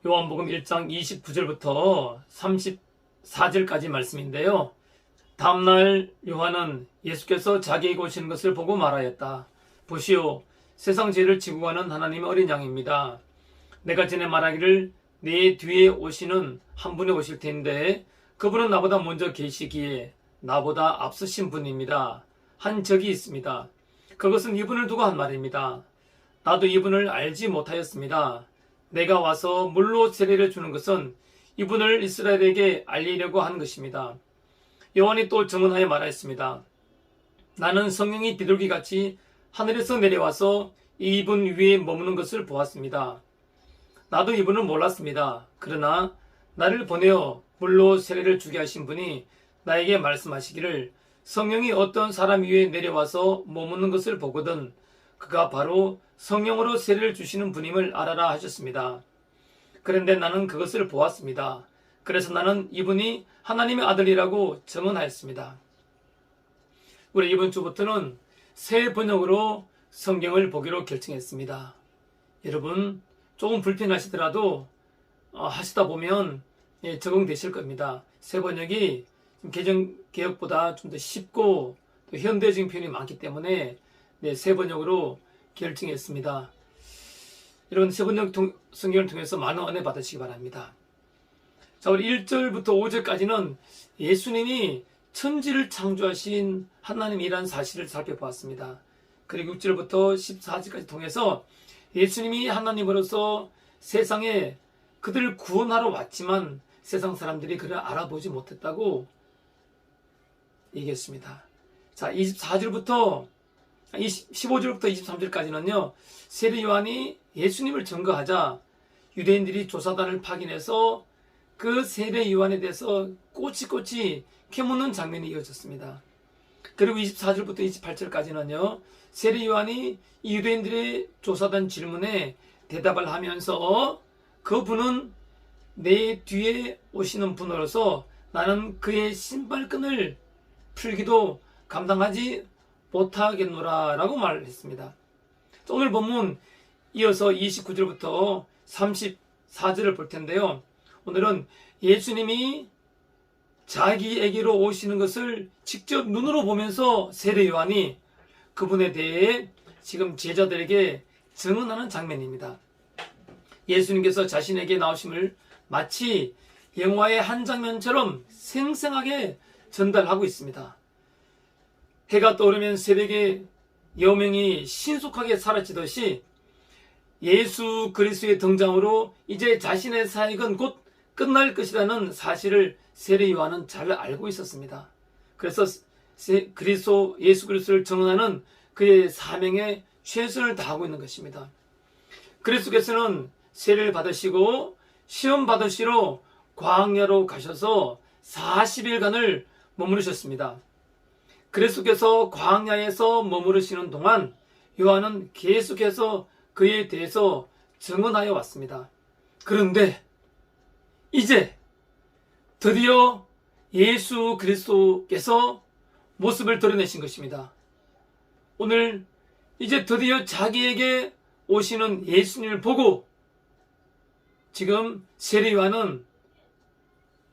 요한복음 1장 29절부터 34절까지 말씀인데요. 다음날 요한은 예수께서 자기에게 오시는 것을 보고 말하였다. 보시오, 세상 죄를 지고 가는 하나님의 어린 양입니다. 내가 전에 말하기를 내 뒤에 오시는 한 분이 오실 텐데 그분은 나보다 먼저 계시기에 나보다 앞서신 분입니다. 한 적이 있습니다. 그것은 이분을 두고 한 말입니다. 나도 이분을 알지 못하였습니다. 내가 와서 물로 세례를 주는 것은 이분을 이스라엘에게 알리려고 하는 것입니다. 요한이 또 증언하여 말하였습니다. 나는 성령이 비둘기같이 하늘에서 내려와서 이분 위에 머무는 것을 보았습니다. 나도 이분을 몰랐습니다. 그러나 나를 보내어 물로 세례를 주게 하신 분이 나에게 말씀하시기를 성령이 어떤 사람 위에 내려와서 머무는 것을 보거든 그가 바로 성령으로 세례를 주시는 분임을 알아라 하셨습니다. 그런데 나는 그것을 보았습니다. 그래서 나는 이분이 하나님의 아들이라고 증언하였습니다. 우리 이번 주부터는 새 번역으로 성경을 보기로 결정했습니다. 여러분 조금 불편하시더라도 하시다 보면 적응되실 겁니다. 새 번역이 개정 개혁보다 좀 더 쉽고 또 현대적인 표현이 많기 때문에 새 번역으로 결정했습니다. 여러분 새 번역 성경을 통해서 많은 은혜 받으시기 바랍니다. 자, 우리 1절부터 5절까지는 예수님이 천지를 창조하신 하나님이라는 사실을 살펴보았습니다. 그리고 6절부터 14절까지 통해서 예수님이 하나님으로서 세상에 그들을 구원하러 왔지만 세상 사람들이 그를 알아보지 못했다고 얘기했습니다. 자, 15절부터 23절까지는요, 세례 요한이 예수님을 증거하자 유대인들이 조사단을 파견해서 그 세례 요한에 대해서 꼬치꼬치 캐묻는 장면이 이어졌습니다. 그리고 24절부터 28절까지는요, 세례 요한이 유대인들의 조사단 질문에 대답을 하면서 그분은 내 뒤에 오시는 분으로서 나는 그의 신발끈을 풀기도 감당하지 못하겠노라 라고 말을 했습니다. 오늘 본문 이어서 29절부터 34절을 볼 텐데요. 오늘은 예수님이 자기에게로 오시는 것을 직접 눈으로 보면서 세례 요한이 그분에 대해 지금 제자들에게 증언하는 장면입니다. 예수님께서 자신에게 나오심을 마치 영화의 한 장면처럼 생생하게 전달하고 있습니다. 해가 떠오르면 새벽에 여명이 신속하게 사라지듯이 예수 그리스도의 등장으로 이제 자신의 사역은 곧 끝날 것이라는 사실을 세례 요한은 잘 알고 있었습니다. 그래서 예수 그리스도를 증언하는 그의 사명에 최선을 다하고 있는 것입니다. 그리스도께서는 세례를 받으시고 시험 받으시러 광야로 가셔서 40일간을 머무르셨습니다. 그리스도께서 광야에서 머무르시는 동안 요한은 계속해서 그에 대해서 증언하여 왔습니다. 그런데 이제 드디어 예수 그리스도께서 모습을 드러내신 것입니다. 오늘 이제 드디어 자기에게 오시는 예수님을 보고 지금 세례 요한은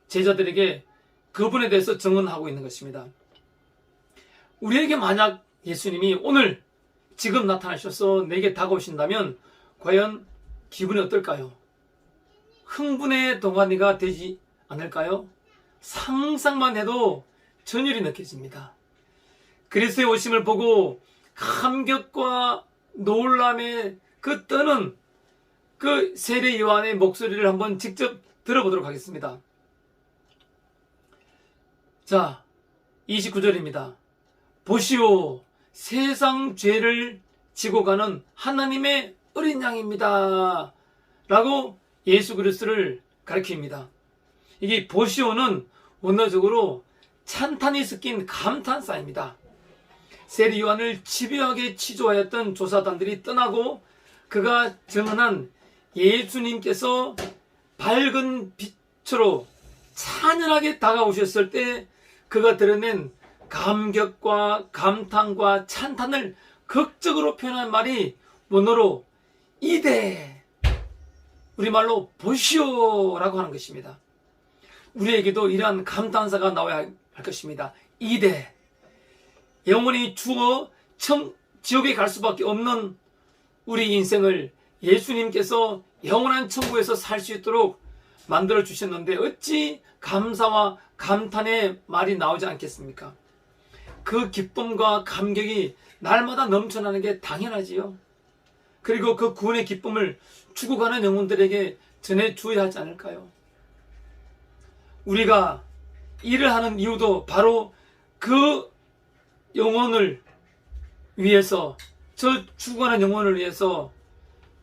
제자들에게 그분에 대해서 증언하고 있는 것입니다. 우리에게 만약 예수님이 오늘 지금 나타나셔서 내게 다가오신다면 과연 기분이 어떨까요? 흥분의 동안이가 되지 않을까요? 상상만 해도 전율이 느껴집니다. 그리스도의 오심을 보고 감격과 놀람에 그 떠는 그 세례 요한의 목소리를 한번 직접 들어보도록 하겠습니다. 자, 29절입니다. 보시오, 세상 죄를 지고 가는 하나님의 어린 양입니다. 라고 예수 그리스도를 가리킵니다. 이게 보시오는 원어적으로 찬탄이 섞인 감탄사입니다. 세례 요한을 집요하게 치조하였던 조사단들이 떠나고 그가 증언한 예수님께서 밝은 빛으로 찬연하게 다가오셨을 때 그가 드러낸 감격과 감탄과 찬탄을 극적으로 표현한 말이 원어로 이대 우리말로 보시오라고 하는 것입니다. 우리에게도 이러한 감탄사가 나와야 할 것입니다. 이대 영원히 죽어 지옥에 갈 수밖에 없는 우리 인생을 예수님께서 영원한 천국에서 살 수 있도록 만들어 주셨는데 어찌 감사와 감탄의 말이 나오지 않겠습니까? 그 기쁨과 감격이 날마다 넘쳐나는 게 당연하지요. 그리고 그 구원의 기쁨을 죽어가는 영혼들에게 전해주어야 하지 않을까요? 우리가 일을 하는 이유도 바로 그 영혼을 위해서, 저 죽어가는 영혼을 위해서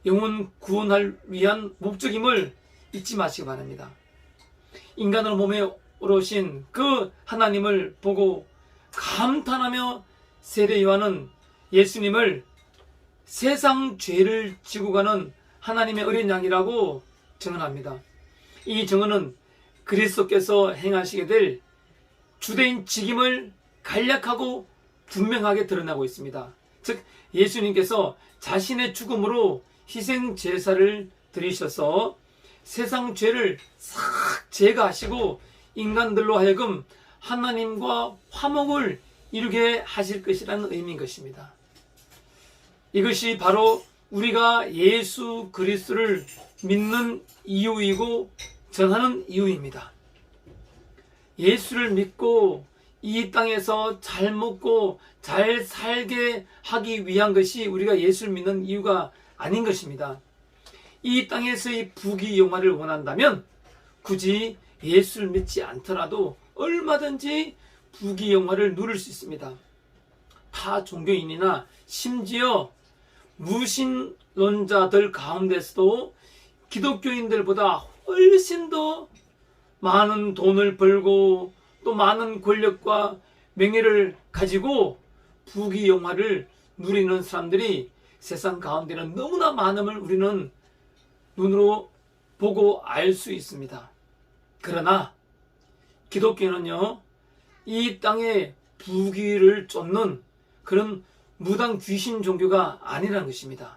영혼 구원할 위한 목적임을 잊지 마시기 바랍니다. 인간을 몸에 오르신 그 하나님을 보고 감탄하며 세례 요한은 예수님을 세상 죄를 지고 가는 하나님의 어린 양이라고 증언합니다. 이 증언은 그리스도께서 행하시게 될 주대인 직임을 간략하고 분명하게 드러나고 있습니다. 즉 예수님께서 자신의 죽음으로 희생 제사를 드리셔서 세상 죄를 싹 제거하시고 인간들로 하여금 하나님과 화목을 이루게 하실 것이라는 의미인 것입니다. 이것이 바로 우리가 예수 그리스도를 믿는 이유이고 전하는 이유입니다. 예수를 믿고 이 땅에서 잘 먹고 잘 살게 하기 위한 것이 우리가 예수를 믿는 이유가 아닌 것입니다. 이 땅에서의 부귀영화를 원한다면 굳이 예수를 믿지 않더라도 얼마든지 부귀영화를 누릴 수 있습니다. 타 종교인이나 심지어 무신론자들 가운데서도 기독교인들보다 훨씬 더 많은 돈을 벌고 또 많은 권력과 명예를 가지고 부귀영화를 누리는 사람들이 세상 가운데는 너무나 많음을 우리는 눈으로 보고 알 수 있습니다. 그러나 기독교는요, 이 땅에 부귀를 쫓는 그런 무당 귀신 종교가 아니라는 것입니다.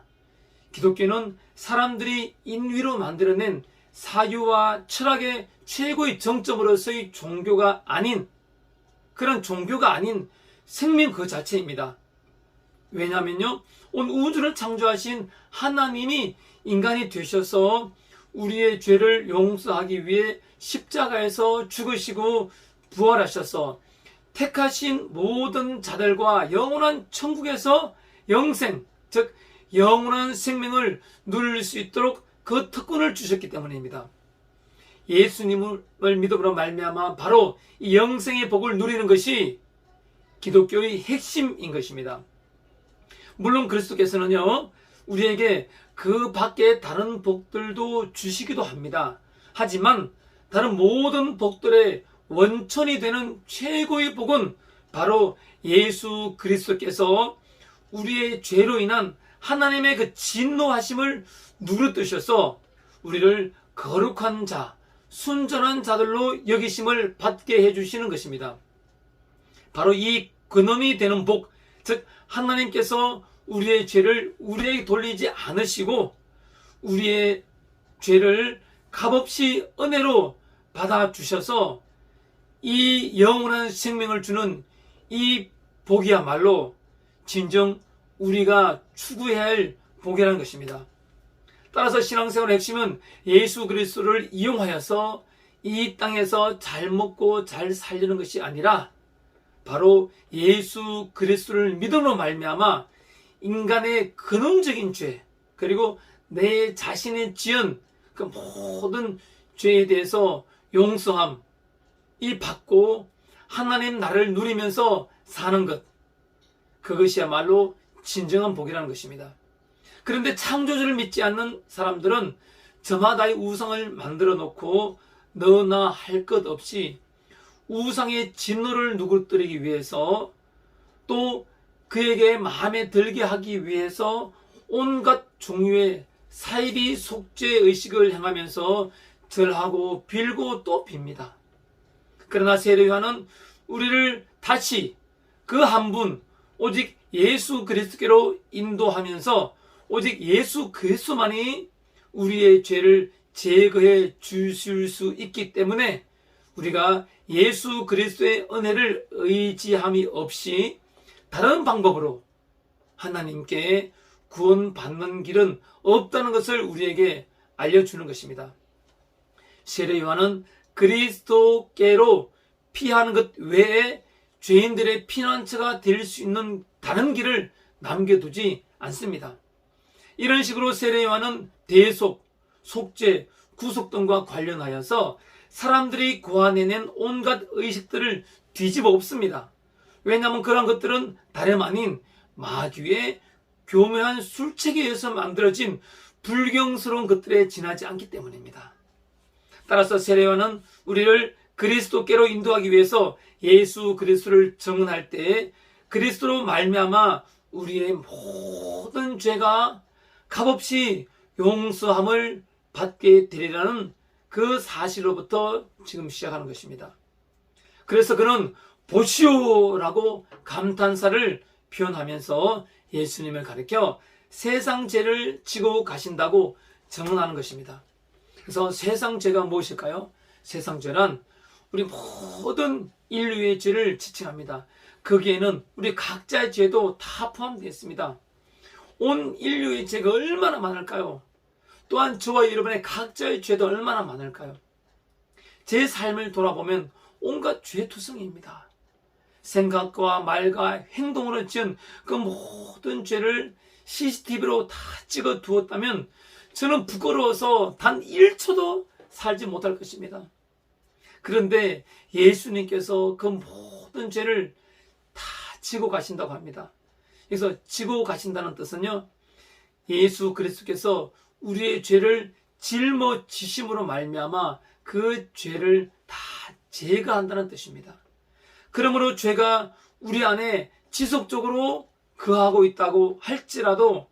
기독교는 사람들이 인위로 만들어낸 사유와 철학의 최고의 정점으로서의 종교가 아닌, 그런 종교가 아닌 생명 그 자체입니다. 왜냐하면요, 온 우주를 창조하신 하나님이 인간이 되셔서 우리의 죄를 용서하기 위해 십자가에서 죽으시고 부활하셔서 택하신 모든 자들과 영원한 천국에서 영생, 즉 영원한 생명을 누릴 수 있도록 그 특권을 주셨기 때문입니다. 예수님을 믿음으로 말미암아 바로 이 영생의 복을 누리는 것이 기독교의 핵심인 것입니다. 물론 그리스도께서는요, 우리에게 그 밖에 다른 복들도 주시기도 합니다. 하지만 다른 모든 복들의 원천이 되는 최고의 복은 바로 예수 그리스도께서 우리의 죄로 인한 하나님의 그 진노하심을 누르뜨셔서 우리를 거룩한 자, 순전한 자들로 여기심을 받게 해주시는 것입니다. 바로 이 근원이 되는 복, 즉 하나님께서 우리의 죄를 우리에게 돌리지 않으시고 우리의 죄를 값없이 은혜로 받아주셔서 이 영원한 생명을 주는 이 복이야말로 진정 우리가 추구해야 할 복이라는 것입니다. 따라서 신앙생활의 핵심은 예수 그리스도를 이용하여서 이 땅에서 잘 먹고 잘 살려는 것이 아니라 바로 예수 그리스도를 믿음으로 말미암아 인간의 근원적인 죄, 그리고 내 자신의 지은 그 모든 죄에 대해서 용서함 이 받고 하나님 나를 누리면서 사는 것, 그것이야말로 진정한 복이라는 것입니다. 그런데 창조주를 믿지 않는 사람들은 저마다의 우상을 만들어 놓고 너나 할 것 없이 우상의 진노를 누그러뜨리기 위해서 또 그에게 마음에 들게 하기 위해서 온갖 종류의 사이비 속죄 의식을 행하면서 절하고 빌고 또 빕니다. 그러나 세례 요한은 우리를 다시 그 한 분 오직 예수 그리스도께로 인도하면서 오직 예수 그리스도만이 우리의 죄를 제거해 주실 수 있기 때문에 우리가 예수 그리스도의 은혜를 의지함이 없이 다른 방법으로 하나님께 구원받는 길은 없다는 것을 우리에게 알려주는 것입니다. 세례 요한은 그리스도께로 피하는 것 외에 죄인들의 피난처가 될 수 있는 다른 길을 남겨두지 않습니다. 이런 식으로 세례 요한은 대속, 속죄, 구속 등과 관련하여서 사람들이 고안해낸 온갖 의식들을 뒤집어 엎습니다. 왜냐하면 그런 것들은 다름 아닌 마귀의 교묘한 술책에 의해서 만들어진 불경스러운 것들에 지나지 않기 때문입니다. 따라서 세례 요한은 우리를 그리스도께로 인도하기 위해서 예수 그리스도를 증언할 때 그리스도로 말미암아 우리의 모든 죄가 값없이 용서함을 받게 되리라는 그 사실로부터 지금 시작하는 것입니다. 그래서 그는 보시오라고 감탄사를 표현하면서 예수님을 가리켜 세상 죄를 지고 가신다고 증언하는 것입니다. 그래서 세상 죄가 무엇일까요? 세상 죄란 우리 모든 인류의 죄를 지칭합니다. 거기에는 우리 각자의 죄도 다 포함되어 있습니다. 온 인류의 죄가 얼마나 많을까요? 또한 저와 여러분의 각자의 죄도 얼마나 많을까요? 제 삶을 돌아보면 온갖 죄투성이입니다. 생각과 말과 행동으로 지은 그 모든 죄를 CCTV로 다 찍어 두었다면 저는 부끄러워서 단 1초도 살지 못할 것입니다. 그런데 예수님께서 그 모든 죄를 다 지고 가신다고 합니다. 그래서 지고 가신다는 뜻은요, 예수 그리스도께서 우리의 죄를 짊어지심으로 말미암아 그 죄를 다 제거한다는 뜻입니다. 그러므로 죄가 우리 안에 지속적으로 거하고 있다고 할지라도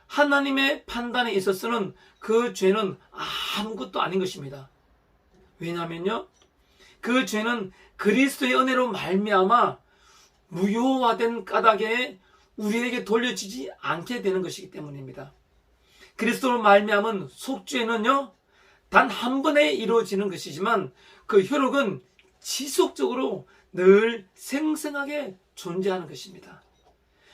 하나님의 판단에 있어서는 그 죄는 아무것도 아닌 것입니다. 왜냐하면요, 그 죄는 그리스도의 은혜로 말미암아 무효화된 까닭에 우리에게 돌려지지 않게 되는 것이기 때문입니다. 그리스도로 말미암은 속죄는요, 단 한 번에 이루어지는 것이지만 그 효력은 지속적으로 늘 생생하게 존재하는 것입니다.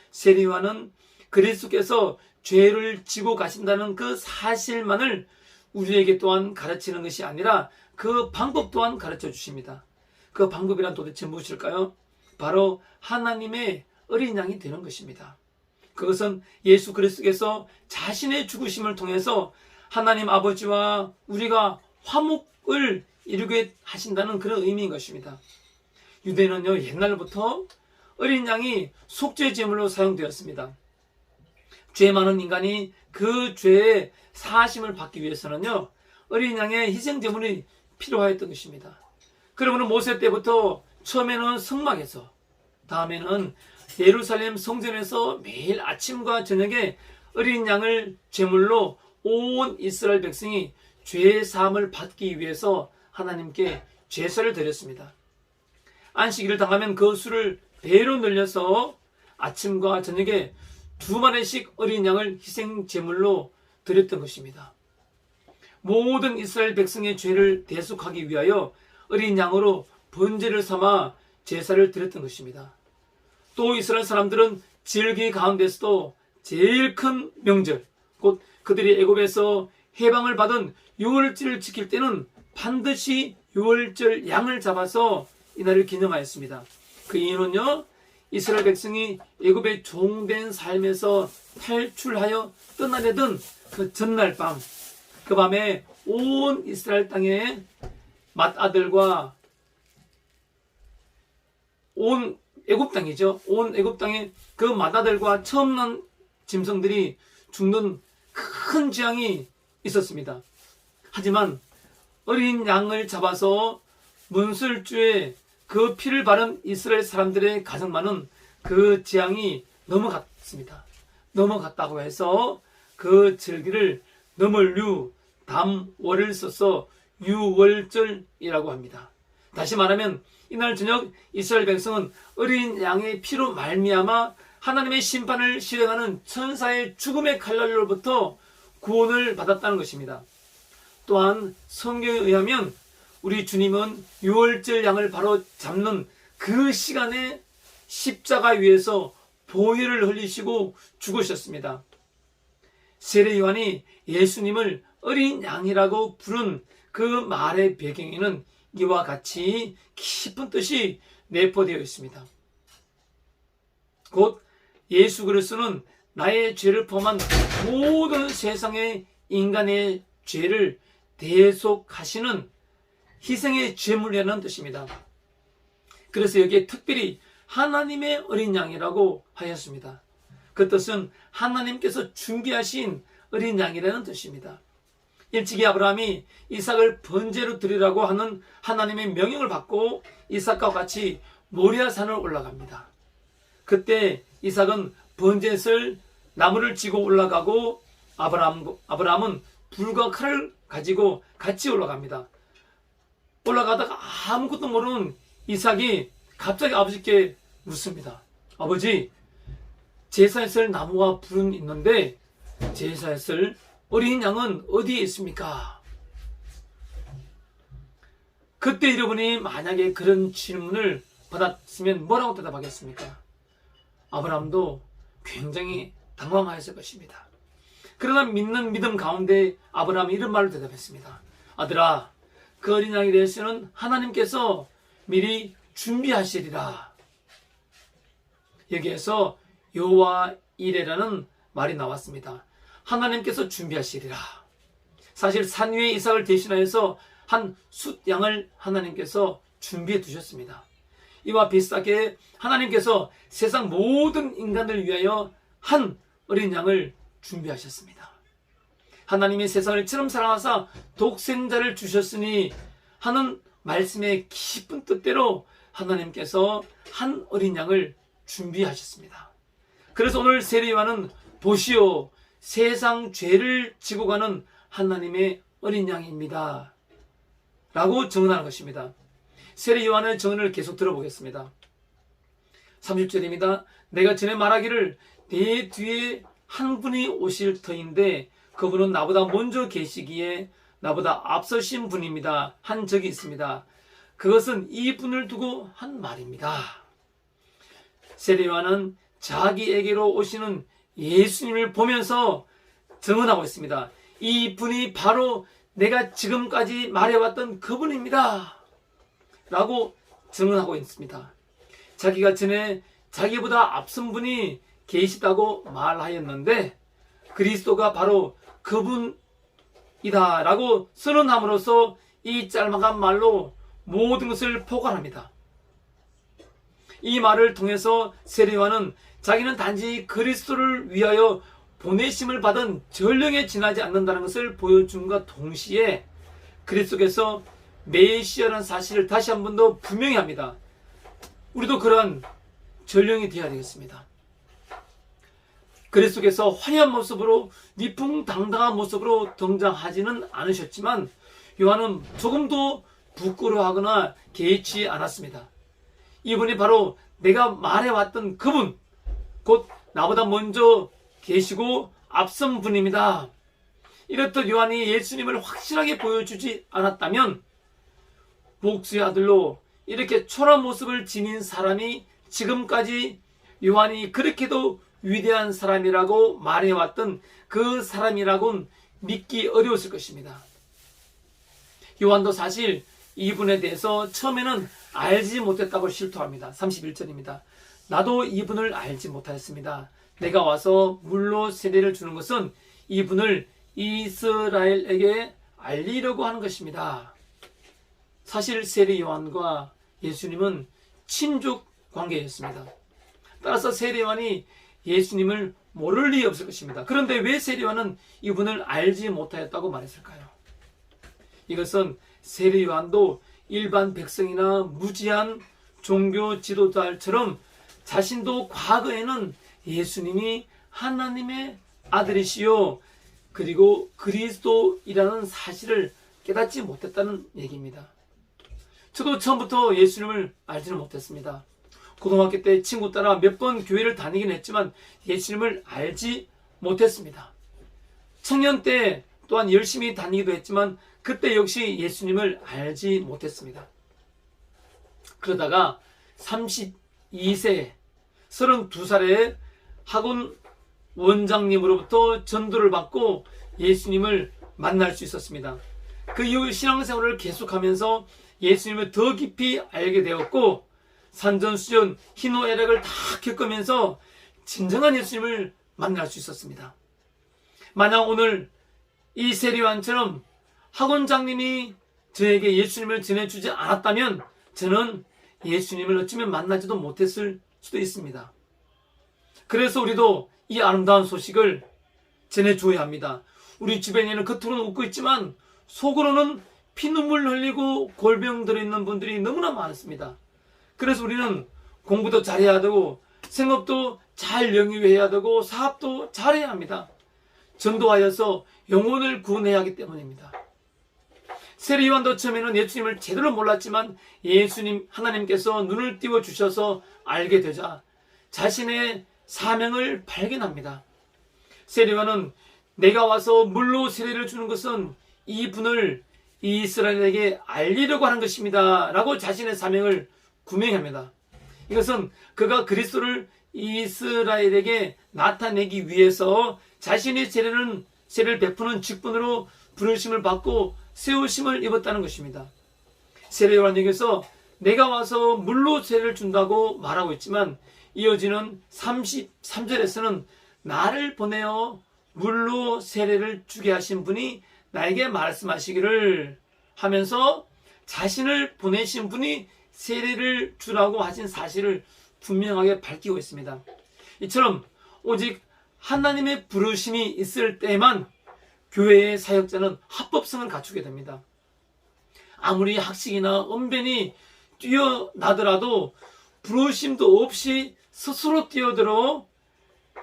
세례 요한은 그리스도께서 죄를 지고 가신다는 그 사실만을 우리에게 또한 가르치는 것이 아니라 그 방법 또한 가르쳐 주십니다. 그 방법이란 도대체 무엇일까요? 바로 하나님의 어린 양이 되는 것입니다. 그것은 예수 그리스도께서 자신의 죽으심을 통해서 하나님 아버지와 우리가 화목을 이루게 하신다는 그런 의미인 것입니다. 유대는요, 옛날부터 어린 양이 속죄 제물로 사용되었습니다. 죄 많은 인간이 그 죄의 사하심을 받기 위해서는요, 어린 양의 희생 제물이 필요하였던 것입니다. 그러면 모세 때부터 처음에는 성막에서, 다음에는 예루살렘 성전에서 매일 아침과 저녁에 어린 양을 제물로 온 이스라엘 백성이 죄 사함을 받기 위해서 하나님께 제사를 드렸습니다. 안식일을 당하면 그 수를 배로 늘려서 아침과 저녁에 2마리씩 어린 양을 희생 제물로 드렸던 것입니다. 모든 이스라엘 백성의 죄를 대속하기 위하여 어린 양으로 번제를 삼아 제사를 드렸던 것입니다. 또 이스라엘 사람들은 절기 가운데서도 제일 큰 명절, 곧 그들이 애굽에서 해방을 받은 유월절을 지킬 때는 반드시 유월절 양을 잡아서 이날을 기념하였습니다. 그 이유는요, 이스라엘 백성이 애굽의 종된 삶에서 탈출하여 떠나려던 그 전날 밤, 그 밤에 온 이스라엘 땅에 맏아들과 온 애굽 땅이죠. 온 애굽 땅에 그 맏아들과 처음 난 짐승들이 죽는 큰 재앙이 있었습니다. 하지만 어린 양을 잡아서 문설주에 그 피를 바른 이스라엘 사람들의 가정만은 그 재앙이 넘어갔습니다. 넘어갔다고 해서 그 절기를 넘을류 담월을 써서 유월절이라고 합니다. 다시 말하면 이날 저녁 이스라엘 백성은 어린 양의 피로 말미암아 하나님의 심판을 실행하는 천사의 죽음의 칼날로부터 구원을 받았다는 것입니다. 또한 성경에 의하면 우리 주님은 유월절 양을 바로 잡는 그 시간에 십자가 위에서 보혈을 흘리시고 죽으셨습니다. 세례 요한이 예수님을 어린 양이라고 부른 그 말의 배경에는 이와 같이 깊은 뜻이 내포되어 있습니다. 곧 예수 그리스도는 나의 죄를 포함한 모든 세상의 인간의 죄를 대속하시는 희생의 제물이라는 뜻입니다. 그래서 여기에 특별히 하나님의 어린 양이라고 하였습니다. 그 뜻은 하나님께서 준비하신 어린 양이라는 뜻입니다. 일찍이 아브라함이 이삭을 번제로 드리라고 하는 하나님의 명령을 받고 이삭과 같이 모리아산을 올라갑니다. 그때 이삭은 번제를 나무를 지고 올라가고 아브라함은 불과 칼을 가지고 같이 올라갑니다. 올라가다가 아무것도 모르는 이삭이 갑자기 아버지께 묻습니다. 아버지, 제사에 쓸 나무와 불은 있는데 제사에 쓸 어린 양은 어디에 있습니까? 그때 여러분이 만약에 그런 질문을 받았으면 뭐라고 대답하겠습니까? 아브라함도 굉장히 당황하였을 것입니다. 그러나 믿는 믿음 가운데 아브라함이 이런 말을 대답했습니다. 아들아, 그 어린 양에 대해서는 하나님께서 미리 준비하시리라. 여기에서 여호와 이레라는 말이 나왔습니다. 하나님께서 준비하시리라. 사실 산 위에 이삭을 대신하여서 한 숫 양을 하나님께서 준비해 두셨습니다. 이와 비슷하게 하나님께서 세상 모든 인간을 위하여 한 어린 양을 준비하셨습니다. 하나님이 세상을 이처럼 사랑하사 독생자를 주셨으니 하는 말씀의 깊은 뜻대로 하나님께서 한 어린 양을 준비하셨습니다. 그래서 오늘 세례 요한은 보시오, 세상 죄를 지고 가는 하나님의 어린 양입니다 라고 증언하는 것입니다. 세례 요한의 증언을 계속 들어보겠습니다. 30절입니다. 내가 전에 말하기를 내 뒤에 한 분이 오실 터인데 그분은 나보다 먼저 계시기에 나보다 앞서신 분입니다 한 적이 있습니다. 그것은 이 분을 두고 한 말입니다. 세례 요한은 자기에게로 오시는 예수님을 보면서 증언하고 있습니다. 이 분이 바로 내가 지금까지 말해왔던 그분입니다 라고 증언하고 있습니다. 자기가 전에 자기보다 앞선 분이 계시다고 말하였는데 그리스도가 바로 그분이다 라고 선언함으로써 이 짤막한 말로 모든 것을 포괄합니다. 이 말을 통해서 세례 요한은 자기는 단지 그리스도를 위하여 보내심을 받은 전령에 지나지 않는다는 것을 보여줌과 동시에 그리스도께서 메시아라는 사실을 다시 한 번 더 분명히 합니다. 우리도 그러한 전령이 되어야 되겠습니다. 그리스도께서 화려한 모습으로 위풍당당한 모습으로 등장하지는 않으셨지만 요한은 조금도 부끄러워하거나 개의치 않았습니다. 이분이 바로 내가 말해왔던 그분, 곧 나보다 먼저 계시고 앞선 분입니다. 이렇듯 요한이 예수님을 확실하게 보여주지 않았다면 목수의 아들로 이렇게 초라한 모습을 지닌 사람이 지금까지 요한이 그렇게도 위대한 사람이라고 말해왔던 그 사람이라고는 믿기 어려웠을 것입니다. 요한도 사실 이분에 대해서 처음에는 알지 못했다고 실토합니다. 31절입니다. 나도 이분을 알지 못하였습니다. 내가 와서 물로 세례를 주는 것은 이분을 이스라엘에게 알리려고 하는 것입니다. 사실 세례 요한과 예수님은 친족 관계였습니다. 따라서 세례 요한이 예수님을 모를 리가 없을 것입니다. 그런데 왜 세례 요한은 이분을 알지 못하였다고 말했을까요? 이것은 세례 요한도 일반 백성이나 무지한 종교 지도자들처럼 자신도 과거에는 예수님이 하나님의 아들이시요 그리고 그리스도이라는 사실을 깨닫지 못했다는 얘기입니다. 저도 처음부터 예수님을 알지는 못했습니다. 고등학교 때 친구 따라 몇 번 교회를 다니긴 했지만 예수님을 알지 못했습니다. 청년 때 또한 열심히 다니기도 했지만 그때 역시 예수님을 알지 못했습니다. 그러다가 32세 32살에 학원 원장님으로부터 전도를 받고 예수님을 만날 수 있었습니다. 그 이후 신앙생활을 계속하면서 예수님을 더 깊이 알게 되었고 산전수전 희노애락을 다 겪으면서 진정한 예수님을 만날 수 있었습니다. 만약 오늘 이 세리완처럼 학원장님이 저에게 예수님을 전해주지 않았다면 저는 예수님을 어쩌면 만나지도 못했을 수도 있습니다. 그래서 우리도 이 아름다운 소식을 전해주어야 합니다. 우리 주변에는 겉으로는 웃고 있지만 속으로는 피눈물 흘리고 골병 들어있는 분들이 너무나 많습니다. 그래서 우리는 공부도 잘해야 되고 생업도 잘 영위해야 되고 사업도 잘해야 합니다. 전도하여서 영혼을 구원해야 하기 때문입니다. 세리요한도 처음에는 예수님을 제대로 몰랐지만 예수님 하나님께서 눈을 띄워주셔서 알게 되자 자신의 사명을 발견합니다. 세리요한은 내가 와서 물로 세례를 주는 것은 이분을 이스라엘에게 알리려고 하는 것입니다 라고 자신의 사명을 구명합니다. 이것은 그가 그리스도를 이스라엘에게 나타내기 위해서 자신의 세례를 베푸는 직분으로 부르심을 받고 세우심을 입었다는 것입니다. 세례 요한에게서 내가 와서 물로 세례를 준다고 말하고 있지만 이어지는 33절에서는 나를 보내어 물로 세례를 주게 하신 분이 나에게 말씀하시기를 하면서 자신을 보내신 분이 세례를 주라고 하신 사실을 분명하게 밝히고 있습니다. 이처럼 오직 하나님의 부르심이 있을 때만 교회의 사역자는 합법성을 갖추게 됩니다. 아무리 학식이나 언변이 뛰어나더라도 부르심도 없이 스스로 뛰어들어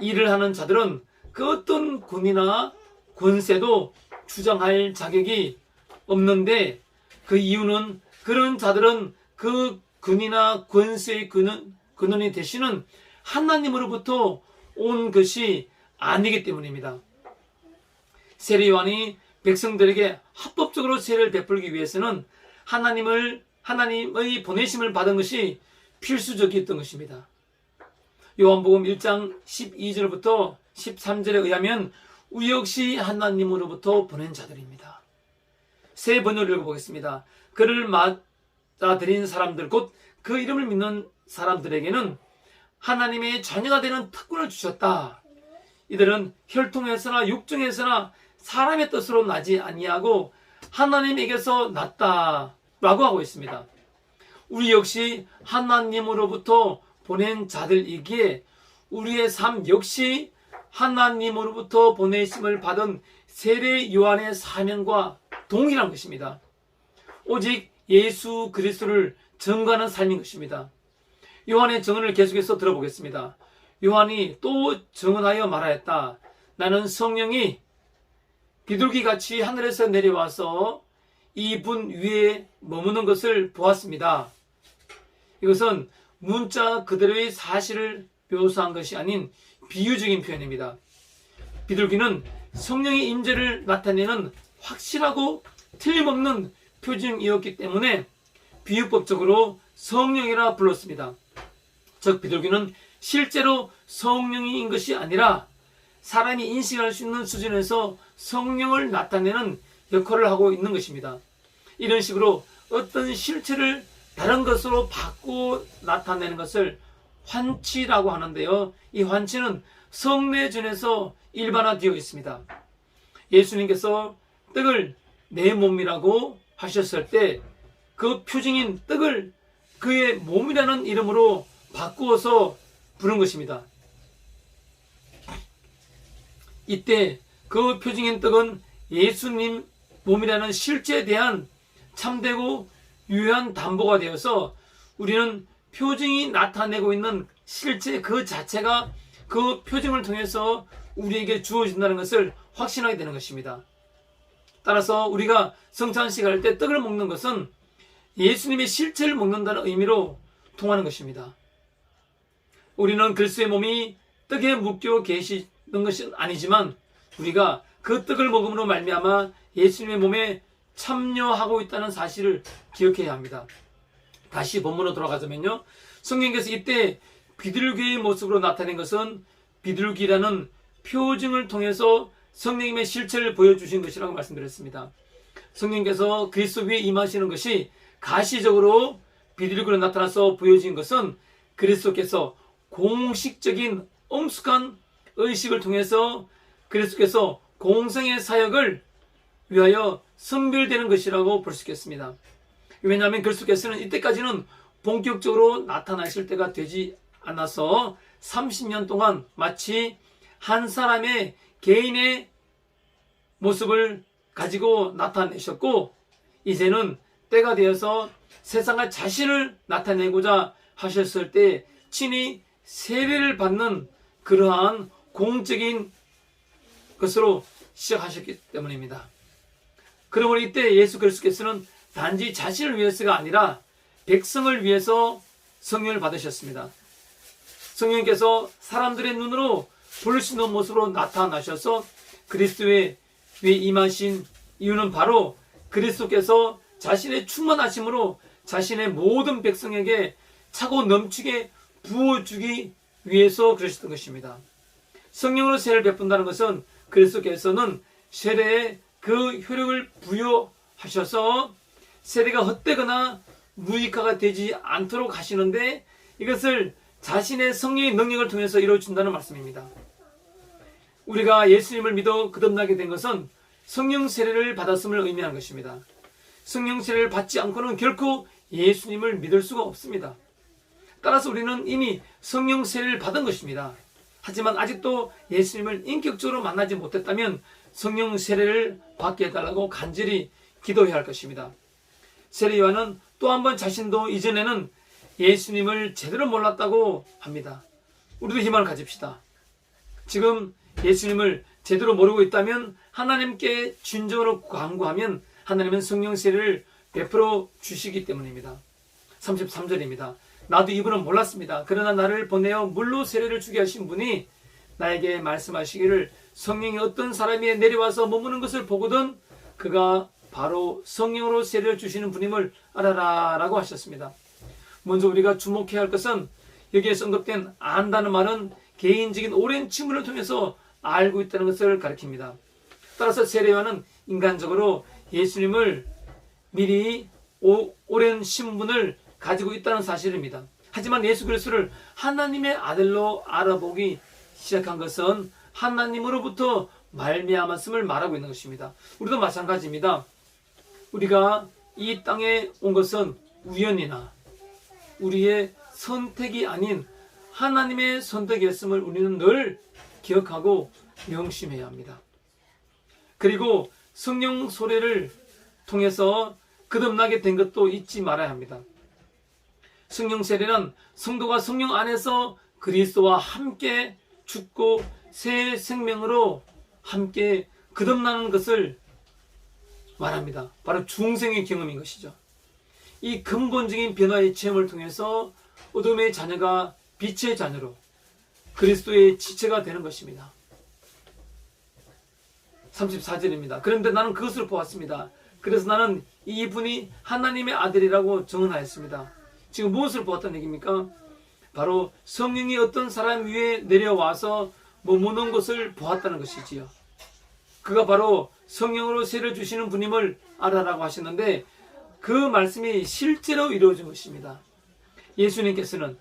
일을 하는 자들은 그 어떤 권위나 권세도 주장할 자격이 없는데 그 이유는 그런 자들은 그 권위나 권세의 근원이 되시는 하나님으로부터 온 것이 아니기 때문입니다. 세례요한이 백성들에게 합법적으로 세례를 베풀기 위해서는 하나님의 보내심을 받은 것이 필수적이었던 것입니다. 요한복음 1장 12절부터 13절에 의하면 우리 역시 하나님으로부터 보낸 자들입니다. 세 번역을 읽어보겠습니다. 그를 맞아들인 사람들 곧 그 이름을 믿는 사람들에게는 하나님의 자녀가 되는 특권을 주셨다. 이들은 혈통에서나 육정에서나 사람의 뜻으로 나지 아니하고 하나님에게서 났다 라고 하고 있습니다. 우리 역시 하나님으로부터 보낸 자들이기에 우리의 삶 역시 하나님으로부터 보내심을 받은 세례 요한의 사명과 동일한 것입니다. 오직 예수 그리스도를 증거하는 삶인 것입니다. 요한의 증언을 계속해서 들어보겠습니다. 요한이 또 증언하여 말하였다. 나는 성령이 비둘기같이 하늘에서 내려와서 이분 위에 머무는 것을 보았습니다. 이것은 문자 그대로의 사실을 묘사한 것이 아닌 비유적인 표현입니다. 비둘기는 성령의 임재를 나타내는 확실하고 틀림없는 표징이었기 때문에 비유법적으로 성령이라 불렀습니다. 즉 비둘기는 실제로 성령인 것이 아니라 사람이 인식할 수 있는 수준에서 성령을 나타내는 역할을 하고 있는 것입니다. 이런 식으로 어떤 실체를 다른 것으로 바꾸어 나타내는 것을 환치라고 하는데요. 이 환치는 성례전에서 일반화되어 있습니다. 예수님께서 떡을 내 몸이라고 하셨을 때 그 표징인 떡을 그의 몸이라는 이름으로 바꾸어서 부른 것입니다. 이때 그 표징인 떡은 예수님 몸이라는 실제에 대한 참되고 유효한 담보가 되어서 우리는 표징이 나타내고 있는 실제 그 자체가 그 표징을 통해서 우리에게 주어진다는 것을 확신하게 되는 것입니다. 따라서 우리가 성찬식 할 때 떡을 먹는 것은 예수님의 실체를 먹는다는 의미로 통하는 것입니다. 우리는 그리스도의 몸이 떡에 묶여 계시는 것은 아니지만 우리가 그 떡을 먹음으로 말미암아 예수님의 몸에 참여하고 있다는 사실을 기억해야 합니다. 다시 본문으로 돌아가자면요, 성령께서 이때 비둘기의 모습으로 나타낸 것은 비둘기라는 표징을 통해서 성령님의 실체를 보여주신 것이라고 말씀드렸습니다. 성령께서 그리스도 위에 임하시는 것이 가시적으로 비둘기로 나타나서 보여진 것은 그리스도께서 공식적인 엄숙한 의식을 통해서 그리스도께서 공생의 사역을 위하여 선별되는 것이라고 볼 수 있겠습니다. 왜냐하면 그리스도께서는 이때까지는 본격적으로 나타나실 때가 되지 않아서 30년 동안 마치 한 사람의 개인의 모습을 가지고 나타내셨고, 이제는 때가 되어서 세상과 자신을 나타내고자 하셨을 때 친히 세례를 받는 그러한 공적인 것으로 시작하셨기 때문입니다. 그러므로 이때 예수 그리스도께서는 단지 자신을 위해서가 아니라 백성을 위해서 성령을 받으셨습니다. 성령께서 사람들의 눈으로 볼 수 있는 모습으로 나타나셔서 그리스도의 위에 임하신 이유는 바로 그리스도께서 자신의 충만하심으로 자신의 모든 백성에게 차고 넘치게 부어주기 위해서 그러셨던 것입니다. 성령으로 세례를 베푼다는 것은 그리스도께서는 세례에 그 효력을 부여하셔서 세례가 헛되거나 무익화가 되지 않도록 하시는데, 이것을 자신의 성령의 능력을 통해서 이루어준다는 말씀입니다. 우리가 예수님을 믿어 거듭나게 된 것은 성령 세례를 받았음을 의미하는 것입니다. 성령 세례를 받지 않고는 결코 예수님을 믿을 수가 없습니다. 따라서 우리는 이미 성령 세례를 받은 것입니다. 하지만 아직도 예수님을 인격적으로 만나지 못했다면 성령 세례를 받게 해달라고 간절히 기도해야 할 것입니다. 세례 요한은 또 한 번 자신도 이전에는 예수님을 제대로 몰랐다고 합니다. 우리도 희망을 가집시다. 지금 예수님을 제대로 모르고 있다면 하나님께 진정으로 간구하면 하나님은 성령 세례를 베풀어 주시기 때문입니다. 33절입니다. 나도 이분은 몰랐습니다. 그러나 나를 보내어 물로 세례를 주게 하신 분이 나에게 말씀하시기를 성령이 어떤 사람이 내려와서 머무는 것을 보거든 그가 바로 성령으로 세례를 주시는 분임을 알아라 라고 하셨습니다. 먼저 우리가 주목해야 할 것은 여기에 언급된 안다는 말은 개인적인 오랜 친분을 통해서 알고 있다는 것을 가리킵니다. 따라서 세례요한은 인간적으로 예수님을 미리 오랜 신분을 가지고 있다는 사실입니다. 하지만 예수 그리스도를 하나님의 아들로 알아보기 시작한 것은 하나님으로부터 말미암았음을 말하고 있는 것입니다. 우리도 마찬가지입니다. 우리가 이 땅에 온 것은 우연이나 우리의 선택이 아닌 하나님의 선택이었음을 우리는 늘 기억하고 명심해야 합니다. 그리고 성령 소래를 통해서 거듭나게 된 것도 잊지 말아야 합니다. 성령 세례는 성도가 성령 안에서 그리스도와 함께 죽고 새 생명으로 함께 거듭나는 것을 말합니다. 바로 중생의 경험인 것이죠. 이 근본적인 변화의 체험을 통해서 어둠의 자녀가 빛의 자녀로 그리스도의 지체가 되는 것입니다. 34절입니다. 그런데 나는 그것을 보았습니다. 그래서 나는 이분이 하나님의 아들이라고 증언하였습니다. 지금 무엇을 보았다는 얘기입니까? 바로 성령이 어떤 사람 위에 내려와서 머무는 것을 보았다는 것이지요. 그가 바로 성령으로 세례를 주시는 분임을 알아라고 하셨는데 그 말씀이 실제로 이루어진 것입니다. 예수님께서는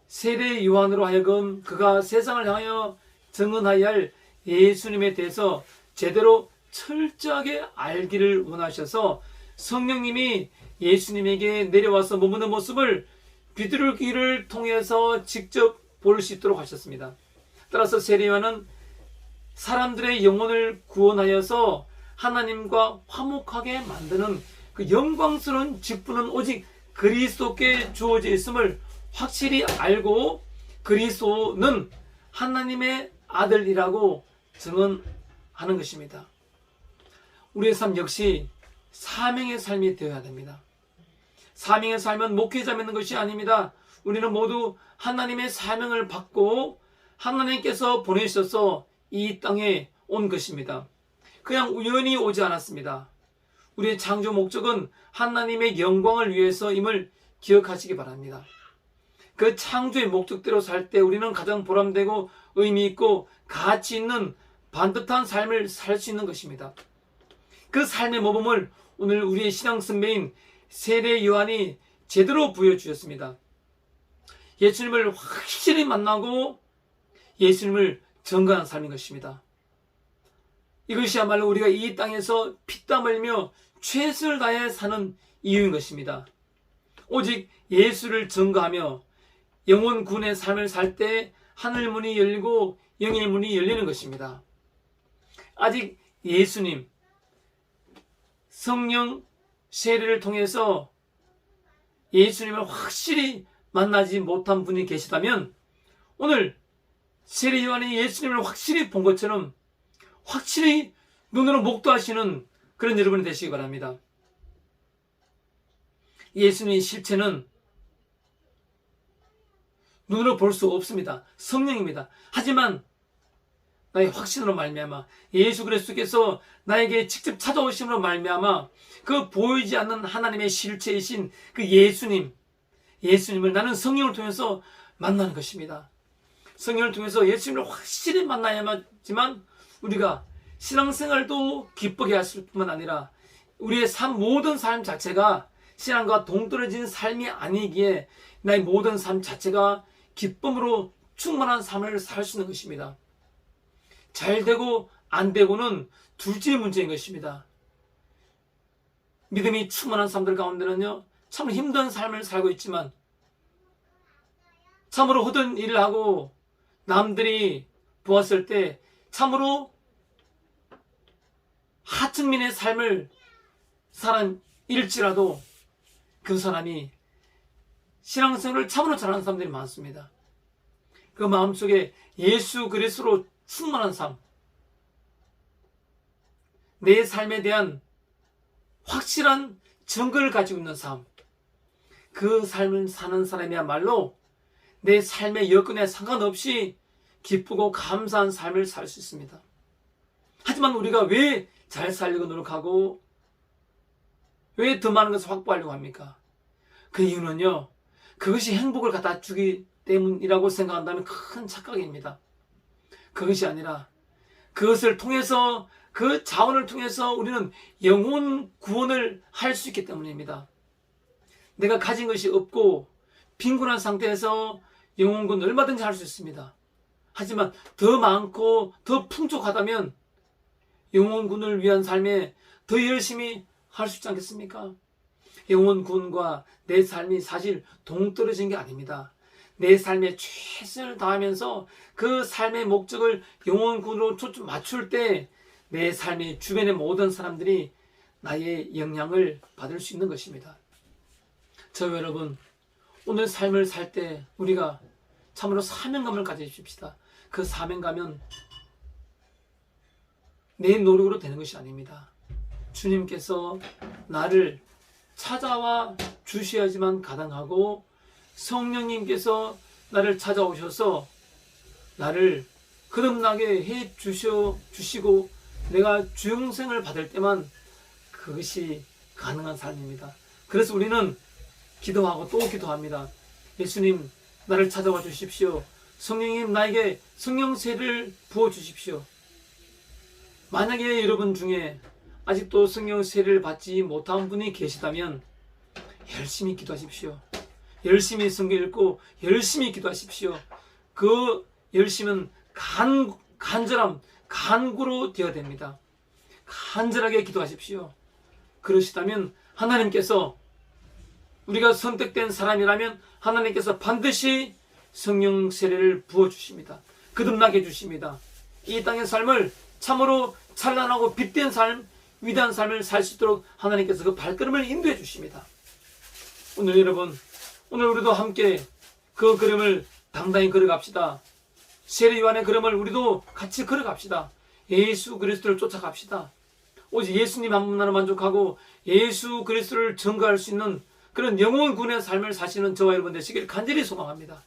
세례 요한으로 하여금 그가 세상을 향하여 증언하여야 할 예수님에 대해서 제대로 철저하게 알기를 원하셔서 성령님이 예수님에게 내려와서 머무는 모습을 비둘기를 통해서 직접 볼 수 있도록 하셨습니다. 따라서 세례 요한은 사람들의 영혼을 구원하여서 하나님과 화목하게 만드는 그 영광스러운 직분은 오직 그리스도께 주어져 있음을 확실히 알고 그리스도는 하나님의 아들이라고 증언하는 것입니다. 우리의 삶 역시 사명의 삶이 되어야 됩니다. 사명의 삶은 목회자 맺는 것이 아닙니다. 우리는 모두 하나님의 사명을 받고 하나님께서 보내셔서 이 땅에 온 것입니다. 그냥 우연히 오지 않았습니다. 우리의 창조 목적은 하나님의 영광을 위해서임을 기억하시기 바랍니다. 그 창조의 목적대로 살 때 우리는 가장 보람되고 의미 있고 가치 있는 반듯한 삶을 살 수 있는 것입니다. 그 삶의 모범을 오늘 우리의 신앙 선배인 세례 요한이 제대로 보여주셨습니다. 예수님을 확실히 만나고 예수님을 증거하는 삶인 것입니다. 이것이야말로 우리가 이 땅에서 피땀 흘리며 최선을 다해 사는 이유인 것입니다. 오직 예수를 증거하며 영혼 군의 삶을 살 때 하늘 문이 열리고 영의 문이 열리는 것입니다. 아직 예수님, 성령 세례를 통해서 예수님을 확실히 만나지 못한 분이 계시다면 오늘 세례 요한이 예수님을 확실히 본 것처럼 확실히 눈으로 목도하시는 그런 여러분이 되시기 바랍니다. 예수님의 실체는 눈으로 볼 수 없습니다. 성령입니다. 하지만 나의 확신으로 말미암아 예수 그리스도께서 나에게 직접 찾아오심으로 말미암아 그 보이지 않는 하나님의 실체이신 그 예수님을 나는 성령을 통해서 만나는 것입니다. 성령을 통해서 예수님을 확실히 만나야지만 우리가 신앙생활도 기쁘게 하실 뿐만 아니라 우리의 모든 삶 자체가 신앙과 동떨어진 삶이 아니기에 나의 모든 삶 자체가 기쁨으로 충만한 삶을 살 수 있는 것입니다. 잘 되고 안 되고는 둘째 문제인 것입니다. 믿음이 충만한 사람들 가운데는요, 참 힘든 삶을 살고 있지만 참으로 허든 일을 하고 남들이 보았을 때 참으로 하층민의 삶을 사람일지라도 그 사람이 신앙생활을 참으로 잘하는 사람들이 많습니다. 그 마음속에 예수 그리스도로 충만한 삶, 내 삶에 대한 확실한 증거를 가지고 있는 삶, 그 삶을 사는 사람이야말로 내 삶의 여건에 상관없이 기쁘고 감사한 삶을 살 수 있습니다. 하지만 우리가 왜 잘 살려고 노력하고 왜 더 많은 것을 확보하려고 합니까? 그 이유는요, 그것이 행복을 갖다 주기 때문이라고 생각한다면 큰 착각입니다. 그것이 아니라 그것을 통해서, 그 자원을 통해서 우리는 영혼 구원을 할 수 있기 때문입니다. 내가 가진 것이 없고 빈곤한 상태에서 영혼 구원을 얼마든지 할 수 있습니다. 하지만 더 많고 더 풍족하다면 영혼 구원을 위한 삶에 더 열심히 할 수 있지 않겠습니까? 영혼 구원과 내 삶이 사실 동떨어진 게 아닙니다. 내 삶에 최선을 다하면서 그 삶의 목적을 영혼 구원으로 초점 맞출 때 내 삶의 주변의 모든 사람들이 나의 영향을 받을 수 있는 것입니다. 저와 여러분, 오늘 삶을 살 때 우리가 참으로 사명감을 가지십시다. 그 사명감은 내 노력으로 되는 것이 아닙니다. 주님께서 나를 찾아와 주셔야지만 가능하고, 성령님께서 나를 찾아오셔서 나를 거듭나게 해 주시고 내가 주영생을 받을 때만 그것이 가능한 삶입니다. 그래서 우리는 기도하고 또 기도합니다. 예수님, 나를 찾아와 주십시오. 성령님, 나에게 성령세를 부어 주십시오. 만약에 여러분 중에 아직도 성령세를 받지 못한 분이 계시다면 열심히 기도하십시오. 열심히 성경 읽고 열심히 기도하십시오. 그 열심은 간절함, 간구로 되어야 됩니다. 간절하게 기도하십시오. 그러시다면 하나님께서, 우리가 선택된 사람이라면 하나님께서 반드시 성령 세례를 부어주십니다. 거듭나게 해주십니다. 이 땅의 삶을 참으로 찬란하고 빛된 삶, 위대한 삶을 살 수 있도록 하나님께서 그 발걸음을 인도해 주십니다. 오늘 여러분, 오늘 우리도 함께 그 걸음을 당당히 걸어갑시다. 세례 요한의 걸음을 우리도 같이 걸어갑시다. 예수 그리스도를 쫓아갑시다. 오직 예수님 한 분만으로 만족하고 예수 그리스도를 증거할 수 있는 그런 영혼 군의 삶을 사시는 저와 여러분 되시길 간절히 소망합니다.